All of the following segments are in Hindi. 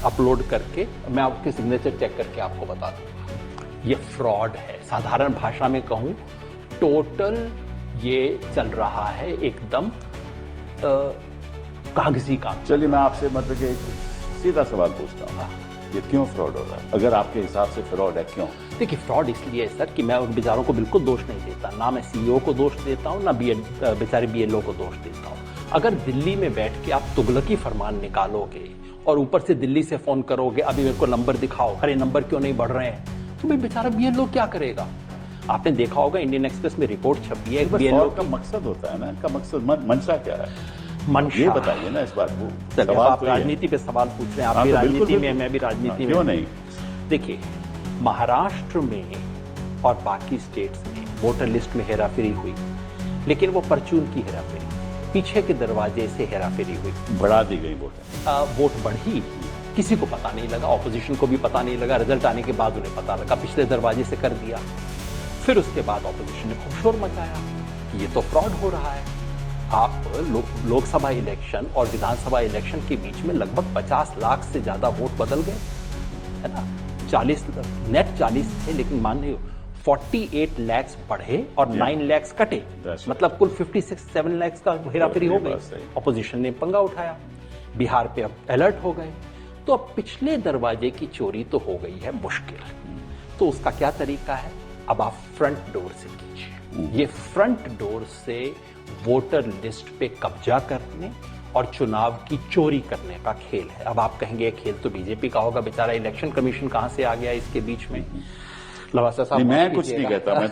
अपलोड करके मैं आपके सिग्नेचर चेक करके आपको बता दूंगा। ये फ्रॉड है, साधारण भाषा में कहूं टोटल ये चल रहा है एकदम कागजी काम। चलिए मैं आपसे मतलब कि एक सीधा सवाल पूछता हूँ, ये क्यों फ्रॉड हो रहा है? अगर आपके हिसाब से फ्रॉड है, क्यों? देखिए फ्रॉड इसलिए है सर कि मैं उन बेचारों को बिल्कुल दोष नहीं देता, ना मैं सीईओ को दोष देता हूँ, ना बेचारे बीएलओ को दोष देता हूँ। अगर दिल्ली में बैठ के आप तुगलकी फरमान निकालोगे और ऊपर से दिल्ली से फोन करोगे अभी मेरे को नंबर दिखाओ, अरे नंबर क्यों नहीं बढ़ रहे हैं, तो भाई बेचारा बीएलओ क्या करेगा? आपने देखा होगा इंडियन एक्सप्रेस में रिपोर्ट छपी है, बीएलओ का मकसद होता है ना, इनका मकसद मंशा क्या है? मंशा ये बताइए ना इस बात को। आप राजनीति पे सवाल पूछ रहे हैं, आप भी राजनीति में, मैं भी राजनीति में। क्यों नहीं? देखिए महाराष्ट्र में और बाकी स्टेट्स में वोटर लिस्ट में हेराफेरी हुई, लेकिन वो परचून की हेराफेरी, पीछे के दरवाजे से हेराफेरी हुई, बढ़ा दी गई वोट बढ़ी, किसी को पता नहीं लगा, ऑपोजिशन को भी पता नहीं लगा, रिजल्ट आने के बाद उन्हें पता लगा, पिछले दरवाजे से कर दिया। फिर उसके बाद ऑपोजिशन ने खूब शोर मचाया कि ये तो फ्रॉड हो रहा है। आप लोकसभा इलेक्शन और विधानसभा इलेक्शन के बीच में लगभग 50 लाख से ज्यादा वोट बदल गए, है ना। 40 नेट 40 थे, लेकिन मान लो 48 लाख बढ़े और 9 लाख कटे, मतलब कुल 56-7 लाख का हेराफेरी हो गई। ऑपोजिशन ने पंगा उठाया, बिहार पे अब अलर्ट हो गए, तो अब पिछले दरवाजे की चोरी तो हो गई है मुश्किल। तो उसका क्या तरीका है? अब आप फ्रंट डोर से कीजिए। ये फ्रंट डोर से वोटर लिस्ट पे कब्जा करने और चुनाव की चोरी करने का खेल है। अब आप कहेंगे खेल तो बीजेपी का होगा, बेचारा इलेक्शन कमीशन कहां से आ गया इसके बीच में? लवासा साहब मैं कुछ नहीं कहता, मैं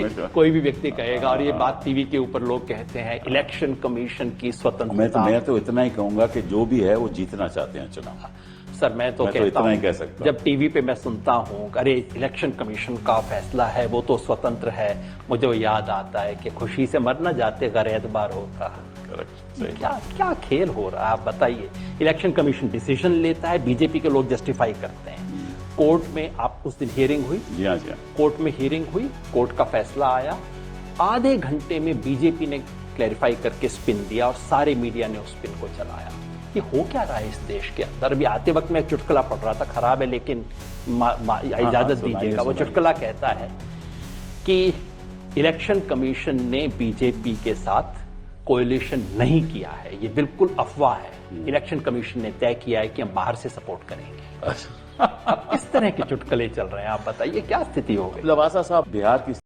तो कोई भी व्यक्ति कहेगा, और ये बात टीवी के ऊपर लोग कहते हैं इलेक्शन कमीशन की स्वतंत्रता। मैं तो इतना ही कहूंगा कि जो भी है वो जीतना चाहते हैं चुनाव। सर मैं तो कहता इतना ही कह सकता। जब टीवी पे मैं सुनता हूँ अरे इलेक्शन कमीशन का फैसला है वो तो स्वतंत्र है, मुझे वो याद आता है कि खुशी से मर न जाते अगर एतबार होता। क्या क्या खेल हो रहा है आप बताइए। इलेक्शन कमीशन डिसीजन लेता है, बीजेपी के लोग जस्टिफाई करते हैं। कोर्ट में आप उस दिन हियरिंग हुई, जी हाँ, कोर्ट में हियरिंग हुई, कोर्ट का फैसला आया, आधे घंटे में बीजेपी ने क्लैरिफाई करके स्पिन दिया और सारे मीडिया ने उस स्पिन को चलाया। ये हो क्या रहा है इस देश के अंदर? अभी आते वक्त मैं चुटकुला पढ़ रहा था, खराब है लेकिन इजाजत दीजिएगा। वो चुटकुला कहता है कि इलेक्शन कमीशन ने बीजेपी के साथ कोएलिशन नहीं किया है, ये बिल्कुल अफवाह है। इलेक्शन कमीशन ने तय किया है कि हम बाहर से सपोर्ट करेंगे। अब इस तरह के चुटकुले चल रहे हैं, आप बताइए क्या स्थिति हो गई? लवासा साहब, बिहार की